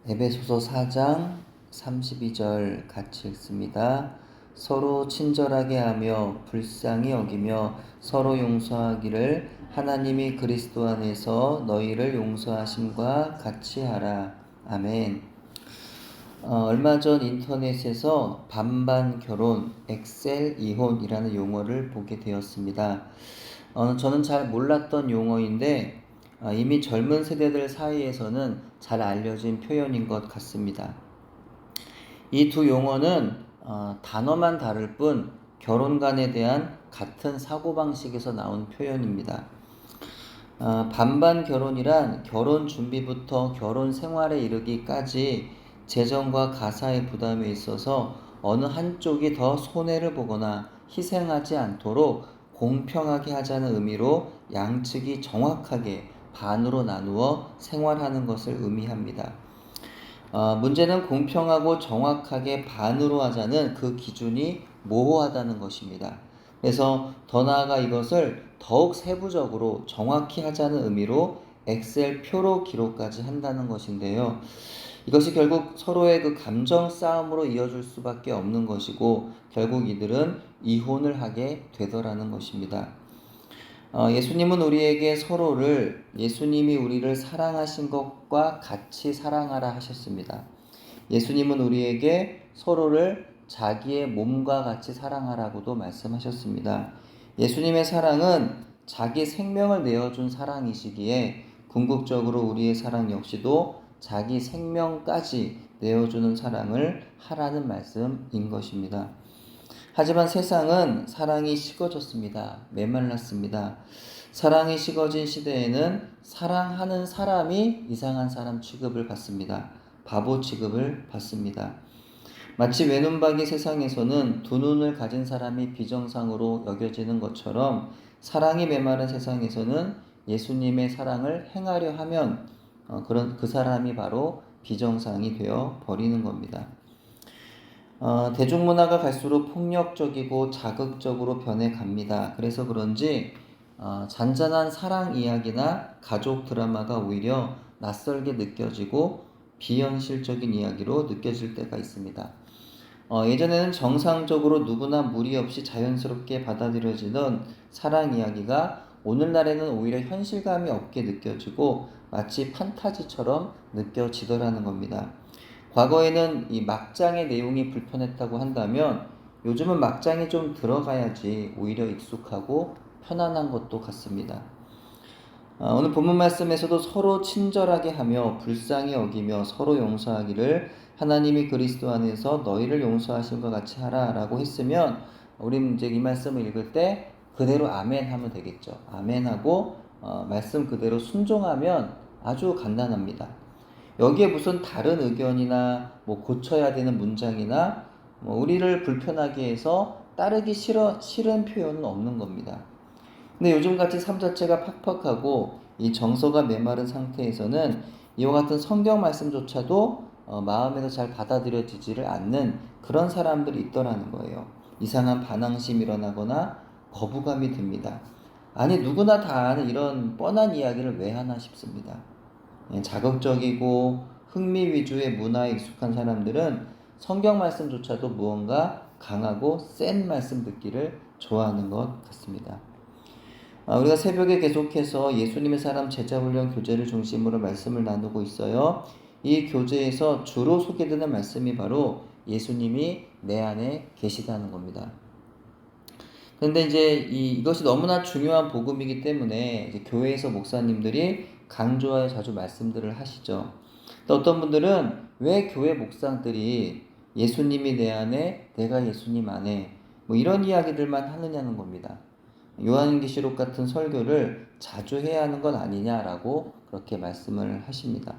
에베소서 4장 32절 같이 읽습니다. 서로 친절하게 하며 불쌍히 여기며 서로 용서하기를 하나님이 그리스도 안에서 너희를 용서하심과 같이 하라. 아멘. 얼마 전 인터넷에서 반반 결혼, 엑셀 이혼이라는 용어를 보게 되었습니다. 저는 잘 몰랐던 용어인데 이미 젊은 세대들 사이에서는 잘 알려진 표현인 것 같습니다. 이 두 용어는 단어만 다를 뿐 결혼관에 대한 같은 사고방식에서 나온 표현입니다. 반반 결혼이란 결혼 준비부터 결혼 생활에 이르기까지 재정과 가사의 부담에 있어서 어느 한쪽이 더 손해를 보거나 희생하지 않도록 공평하게 하자는 의미로 양측이 정확하게 반으로 나누어 생활하는 것을 의미합니다. 문제는 공평하고 정확하게 반으로 하자는 그 기준이 모호하다는 것입니다. 그래서 더 나아가 이것을 더욱 세부적으로 정확히 하자는 의미로 엑셀 표로 기록까지 한다는 것인데요. 이것이 결국 서로의 그 감정 싸움으로 이어질 수밖에 없는 것이고 결국 이들은 이혼을 하게 되더라는 것입니다. 예수님은 우리에게 서로를 예수님이 우리를 사랑하신 것과 같이 사랑하라 하셨습니다. 예수님은 우리에게 서로를 자기의 몸과 같이 사랑하라고도 말씀하셨습니다. 예수님의 사랑은 자기 생명을 내어준 사랑이시기에 궁극적으로 우리의 사랑 역시도 자기 생명까지 내어주는 사랑을 하라는 말씀인 것입니다. 하지만 세상은 사랑이 식어졌습니다. 메말랐습니다. 사랑이 식어진 시대에는 사랑하는 사람이 이상한 사람 취급을 받습니다. 바보 취급을 받습니다. 마치 외눈박이 세상에서는 두 눈을 가진 사람이 비정상으로 여겨지는 것처럼 사랑이 메마른 세상에서는 예수님의 사랑을 행하려 하면 그 사람이 바로 비정상이 되어 버리는 겁니다. 대중문화가 갈수록 폭력적이고 자극적으로 변해갑니다. 그래서 그런지 잔잔한 사랑 이야기나 가족 드라마가 오히려 낯설게 느껴지고 비현실적인 이야기로 느껴질 때가 있습니다. 예전에는 정상적으로 누구나 무리 없이 자연스럽게 받아들여지던 사랑 이야기가 오늘날에는 오히려 현실감이 없게 느껴지고 마치 판타지처럼 느껴지더라는 겁니다. 과거에는 이 막장의 내용이 불편했다고 한다면 요즘은 막장이 좀 들어가야지 오히려 익숙하고 편안한 것도 같습니다. 오늘 본문 말씀에서도 서로 친절하게 하며 불쌍히 여기며 서로 용서하기를 하나님이 그리스도 안에서 너희를 용서하신 것 같이 하라라고 했으면 우리는 이제 이 말씀을 읽을 때 그대로 아멘 하면 되겠죠. 아멘 하고 말씀 그대로 순종하면 아주 간단합니다. 여기에 무슨 다른 의견이나 고쳐야 되는 문장이나 우리를 불편하게 해서 따르기 싫은 표현은 없는 겁니다. 근데 요즘같이 삶 자체가 팍팍하고 이 정서가 메마른 상태에서는 이와 같은 성경 말씀조차도 마음에서 잘 받아들여지지를 않는 그런 사람들이 있더라는 거예요. 이상한 반항심이 일어나거나 거부감이 듭니다. 아니 누구나 다 아는 이런 뻔한 이야기를 왜 하나 싶습니다. 자극적이고 흥미 위주의 문화에 익숙한 사람들은 성경 말씀조차도 무언가 강하고 센 말씀 듣기를 좋아하는 것 같습니다. 우리가 새벽에 계속해서 예수님의 사람 제자훈련 교제를 중심으로 말씀을 나누고 있어요. 이 교제에서 주로 소개되는 말씀이 바로 예수님이 내 안에 계시다는 겁니다. 그런데 이제 이것이 너무나 중요한 복음이기 때문에 이제 교회에서 목사님들이 강조하여 자주 말씀들을 하시죠. 또 어떤 분들은 왜 교회 목사들이 예수님이 내 안에, 내가 예수님 안에 이런 이야기들만 하느냐는 겁니다. 요한계시록 같은 설교를 자주 해야 하는 건 아니냐라고 그렇게 말씀을 하십니다.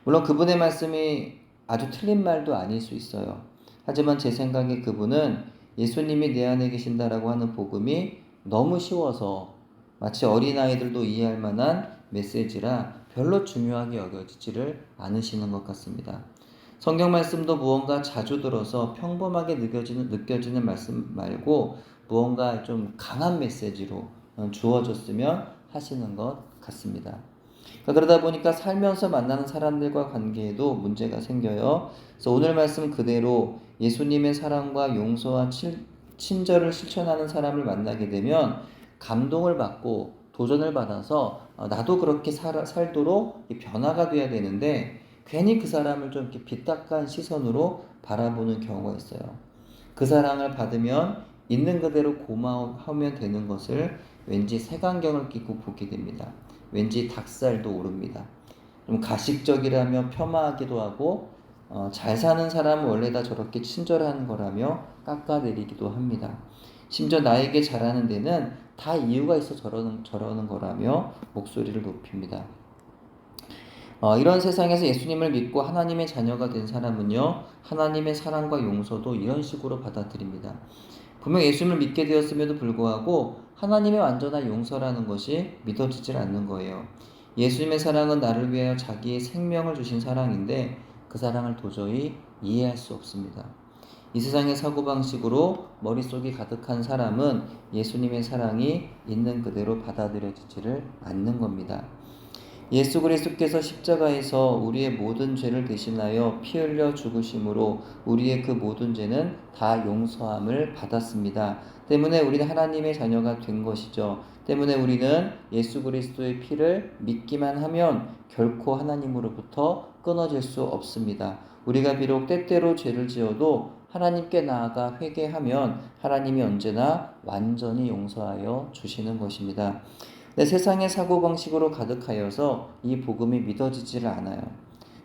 물론 그분의 말씀이 아주 틀린 말도 아닐 수 있어요. 하지만 제 생각에 그분은 예수님이 내 안에 계신다라고 하는 복음이 너무 쉬워서 마치 어린아이들도 이해할 만한 메시지라 별로 중요하게 여겨지지를 않으시는 것 같습니다. 성경 말씀도 무언가 자주 들어서 평범하게 느껴지는 말씀 말고 무언가 좀 강한 메시지로 주어졌으면 하시는 것 같습니다. 그러다 보니까 살면서 만나는 사람들과 관계에도 문제가 생겨요. 그래서 오늘 말씀 그대로 예수님의 사랑과 용서와 친절을 실천하는 사람을 만나게 되면 감동을 받고 도전을 받아서 나도 그렇게 살도록 변화가 돼야 되는데 괜히 그 사람을 좀 이렇게 빗딱한 시선으로 바라보는 경우가 있어요. 그 사랑을 받으면 있는 그대로 고마워하면 되는 것을 왠지 색안경을 끼고 보게 됩니다. 왠지 닭살도 오릅니다. 좀 가식적이라며 폄하하기도 하고 잘 사는 사람은 원래 다 저렇게 친절한 거라며 깎아내리기도 합니다. 심지어 나에게 잘하는 데는 다 이유가 있어 저러는 거라며 목소리를 높입니다. 이런 세상에서 예수님을 믿고 하나님의 자녀가 된 사람은요, 하나님의 사랑과 용서도 이런 식으로 받아들입니다. 분명 예수님을 믿게 되었음에도 불구하고 하나님의 완전한 용서라는 것이 믿어지질 않는 거예요. 예수님의 사랑은 나를 위하여 자기의 생명을 주신 사랑인데 그 사랑을 도저히 이해할 수 없습니다. 이 세상의 사고방식으로 머릿속이 가득한 사람은 예수님의 사랑이 있는 그대로 받아들여지지를 않는 겁니다. 예수 그리스도께서 십자가에서 우리의 모든 죄를 대신하여 피 흘려 죽으심으로 우리의 그 모든 죄는 다 용서함을 받았습니다. 때문에 우리는 하나님의 자녀가 된 것이죠. 때문에 우리는 예수 그리스도의 피를 믿기만 하면 결코 하나님으로부터 끊어질 수 없습니다. 우리가 비록 때때로 죄를 지어도 하나님께 나아가 회개하면 하나님이 언제나 완전히 용서하여 주시는 것입니다. 세상의 사고방식으로 가득하여서 이 복음이 믿어지지를 않아요.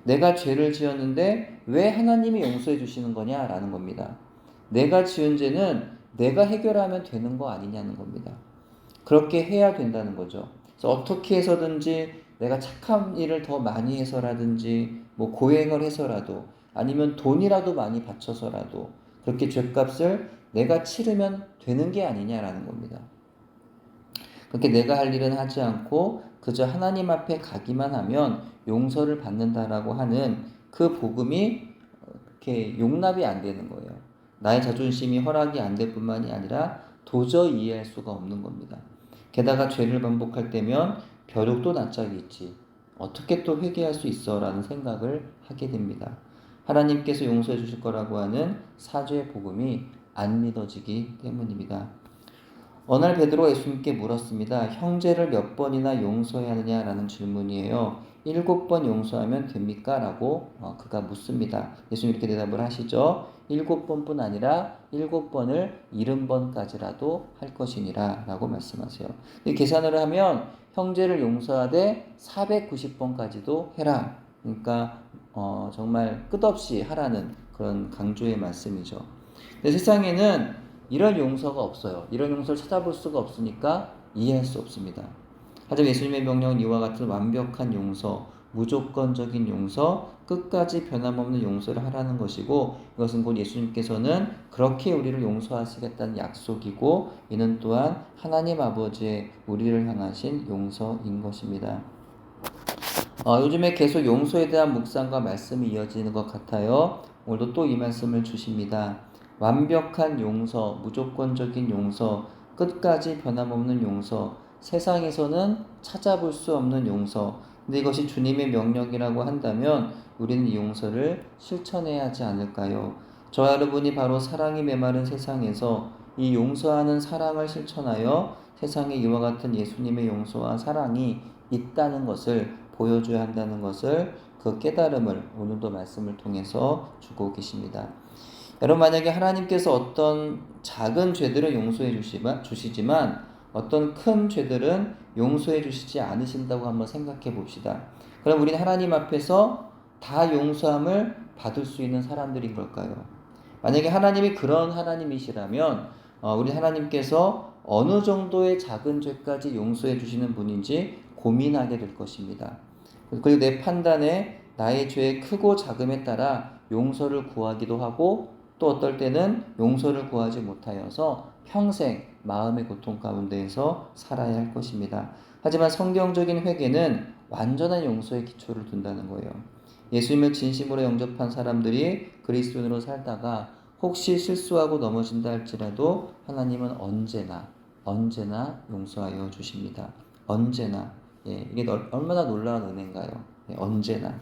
내가 죄를 지었는데 왜 하나님이 용서해 주시는 거냐라는 겁니다. 내가 지은 죄는 내가 해결하면 되는 거 아니냐는 겁니다. 그렇게 해야 된다는 거죠. 그래서 어떻게 해서든지 내가 착한 일을 더 많이 해서라든지 뭐 고행을 해서라도 아니면 돈이라도 많이 바쳐서라도 그렇게 죄값을 내가 치르면 되는 게 아니냐라는 겁니다. 그렇게 내가 할 일은 하지 않고 그저 하나님 앞에 가기만 하면 용서를 받는다라고 하는 그 복음이 이렇게 용납이 안 되는 거예요. 나의 자존심이 허락이 안 될 뿐만이 아니라 도저히 이해할 수가 없는 겁니다. 게다가 죄를 반복할 때면 벼룩도 낯짝이 있지. 어떻게 또 회개할 수 있어? 라는 생각을 하게 됩니다. 하나님께서 용서해 주실 거라고 하는 사죄의 복음이 안 믿어지기 때문입니다. 어느 날 베드로가 예수님께 물었습니다. 형제를 몇 번이나 용서해야 하느냐라는 질문이에요. 7번 용서하면 됩니까? 라고 그가 묻습니다. 예수님 이렇게 대답을 하시죠. 7번뿐 아니라 7번을 70번까지라도 할 것이니라 라고 말씀하세요. 계산을 하면 형제를 용서하되 490번까지도 해라. 그러니까 정말 끝없이 하라는 그런 강조의 말씀이죠. 근데 세상에는 이런 용서가 없어요. 이런 용서를 찾아볼 수가 없으니까 이해할 수 없습니다. 하지만 예수님의 명령은 이와 같은 완벽한 용서, 무조건적인 용서, 끝까지 변함없는 용서를 하라는 것이고 이것은 곧 예수님께서는 그렇게 우리를 용서하시겠다는 약속이고 이는 또한 하나님 아버지의 우리를 향하신 용서인 것입니다. 요즘에 계속 용서에 대한 묵상과 말씀이 이어지는 것 같아요. 오늘도 또 이 말씀을 주십니다. 완벽한 용서, 무조건적인 용서, 끝까지 변함없는 용서, 세상에서는 찾아볼 수 없는 용서. 근데 이것이 주님의 명령이라고 한다면 우리는 이 용서를 실천해야 하지 않을까요? 저와 여러분이 바로 사랑이 메마른 세상에서 이 용서하는 사랑을 실천하여 세상에 이와 같은 예수님의 용서와 사랑이 있다는 것을 보여줘야 한다는 것을 그 깨달음을 오늘도 말씀을 통해서 주고 계십니다. 여러분 만약에 하나님께서 어떤 작은 죄들은 용서해 주시지만 어떤 큰 죄들은 용서해 주시지 않으신다고 한번 생각해 봅시다. 그럼 우리는 하나님 앞에서 다 용서함을 받을 수 있는 사람들인 걸까요? 만약에 하나님이 그런 하나님이시라면 우리 하나님께서 어느 정도의 작은 죄까지 용서해 주시는 분인지 고민하게 될 것입니다. 그리고 내 판단에 나의 죄의 크고 작음에 따라 용서를 구하기도 하고 또 어떨 때는 용서를 구하지 못하여서 평생 마음의 고통 가운데에서 살아야 할 것입니다. 하지만 성경적인 회개는 완전한 용서의 기초를 둔다는 거예요. 예수님을 진심으로 영접한 사람들이 그리스도인으로 살다가 혹시 실수하고 넘어진다 할지라도 하나님은 언제나 용서하여 주십니다. 언제나. 예, 이게 얼마나 놀라운 은혜인가요? 예, 언제나.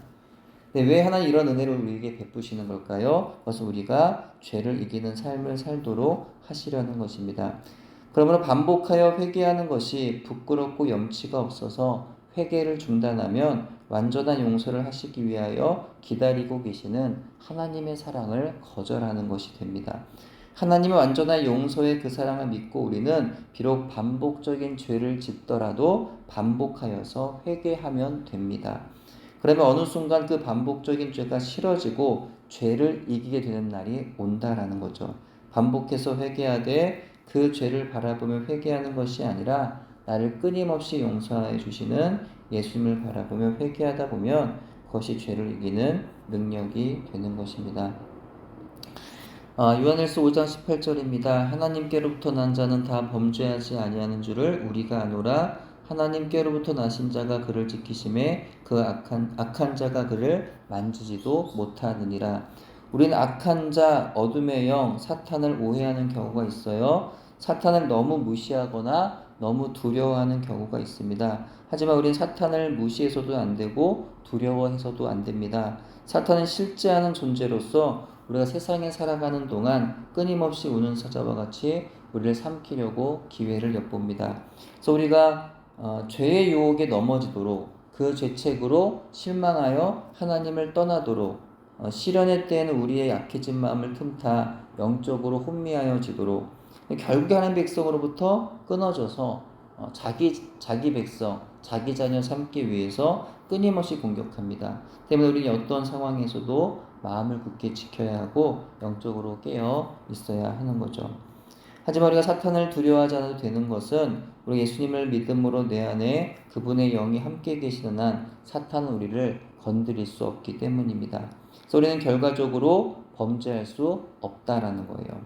근데 왜 하나님 이런 은혜를 우리에게 베푸시는 걸까요? 그래서 우리가 죄를 이기는 삶을 살도록 하시려는 것입니다. 그러므로 반복하여 회개하는 것이 부끄럽고 염치가 없어서 회개를 중단하면 완전한 용서를 하시기 위하여 기다리고 계시는 하나님의 사랑을 거절하는 것이 됩니다. 하나님의 완전한 용서의 그 사랑을 믿고 우리는 비록 반복적인 죄를 짓더라도 반복하여서 회개하면 됩니다. 그러면 어느 순간 그 반복적인 죄가 싫어지고 죄를 이기게 되는 날이 온다라는 거죠. 반복해서 회개하되 그 죄를 바라보며 회개하는 것이 아니라 나를 끊임없이 용서해 주시는 예수님을 바라보며 회개하다 보면 그것이 죄를 이기는 능력이 되는 것입니다. 요한일서 5장 18절입니다. 하나님께로부터 난 자는 다 범죄하지 아니하는 줄을 우리가 아노라. 하나님께로부터 나신 자가 그를 지키심에 그 악한 자가 그를 만지지도 못하느니라. 우리는 악한 자, 어둠의 영, 사탄을 오해하는 경우가 있어요. 사탄을 너무 무시하거나 너무 두려워하는 경우가 있습니다. 하지만 우리는 사탄을 무시해서도 안 되고 두려워해서도 안 됩니다. 사탄은 실제하는 존재로서 우리가 세상에 살아가는 동안 끊임없이 우는 사자와 같이 우리를 삼키려고 기회를 엿봅니다. 그래서 우리가 죄의 유혹에 넘어지도록 그 죄책으로 실망하여 하나님을 떠나도록 시련의 때에는 우리의 약해진 마음을 틈타 영적으로 혼미하여지도록 결국에 하나님 백성으로부터 끊어져서 자기 백성, 자기 자녀 삼기 위해서 끊임없이 공격합니다. 때문에 우리는 어떤 상황에서도 마음을 굳게 지켜야 하고 영적으로 깨어 있어야 하는 거죠. 하지만 우리가 사탄을 두려워하지 않아도 되는 것은 우리 예수님을 믿음으로 내 안에 그분의 영이 함께 계시는 한 사탄은 우리를 건드릴 수 없기 때문입니다. 그래서 우리는 결과적으로 범죄할 수 없다라는 거예요.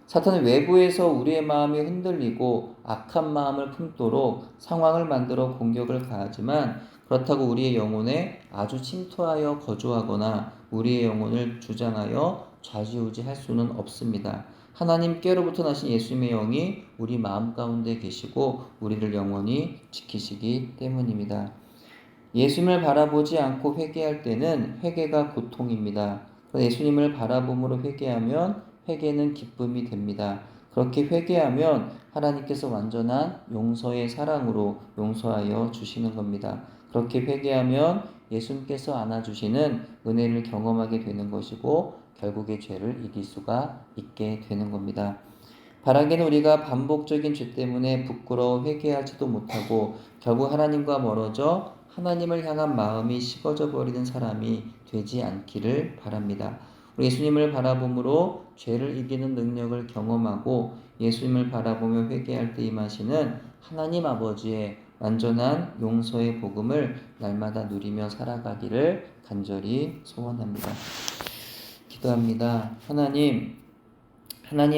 사탄은 외부에서 우리의 마음이 흔들리고 악한 마음을 품도록 상황을 만들어 공격을 가하지만 그렇다고 우리의 영혼에 아주 침투하여 거주하거나 우리의 영혼을 주장하여 좌지우지할 수는 없습니다. 하나님께로부터 나신 예수님의 영이 우리 마음 가운데 계시고 우리를 영원히 지키시기 때문입니다. 예수님을 바라보지 않고 회개할 때는 회개가 고통입니다. 예수님을 바라봄으로 회개하면 회개는 기쁨이 됩니다. 그렇게 회개하면 하나님께서 완전한 용서의 사랑으로 용서하여 주시는 겁니다. 그렇게 회개하면 예수님께서 안아주시는 은혜를 경험하게 되는 것이고 결국에 죄를 이길 수가 있게 되는 겁니다. 바라기는 우리가 반복적인 죄 때문에 부끄러워 회개하지도 못하고 결국 하나님과 멀어져 하나님을 향한 마음이 식어져 버리는 사람이 되지 않기를 바랍니다. 우리 예수님을 바라봄으로 죄를 이기는 능력을 경험하고 예수님을 바라보며 회개할 때 임하시는 하나님 아버지의 완전한 용서의 복음을 날마다 누리며 살아가기를 간절히 소원합니다. 기도합니다. 하나님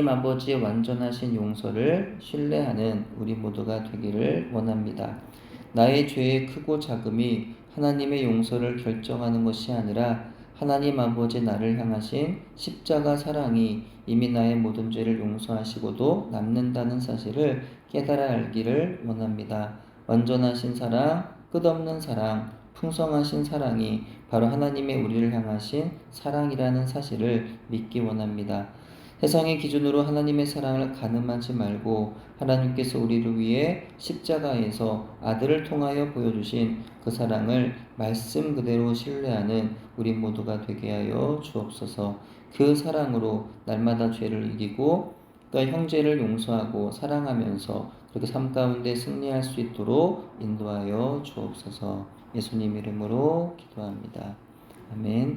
아버지의 완전하신 용서를 신뢰하는 우리 모두가 되기를 원합니다. 나의 죄의 크고 작음이 하나님의 용서를 결정하는 것이 아니라 하나님 아버지 나를 향하신 십자가 사랑이 이미 나의 모든 죄를 용서하시고도 남는다는 사실을 깨달아 알기를 원합니다. 완전하신 사랑, 끝없는 사랑, 풍성하신 사랑이 바로 하나님의 우리를 향하신 사랑이라는 사실을 믿기 원합니다. 세상의 기준으로 하나님의 사랑을 가늠하지 말고 하나님께서 우리를 위해 십자가에서 아들을 통하여 보여주신 그 사랑을 말씀 그대로 신뢰하는 우리 모두가 되게 하여 주옵소서. 그 사랑으로 날마다 죄를 이기고 또 형제를 용서하고 사랑하면서 그렇게 삶 가운데 승리할 수 있도록 인도하여 주옵소서. 예수님 이름으로 기도합니다. 아멘.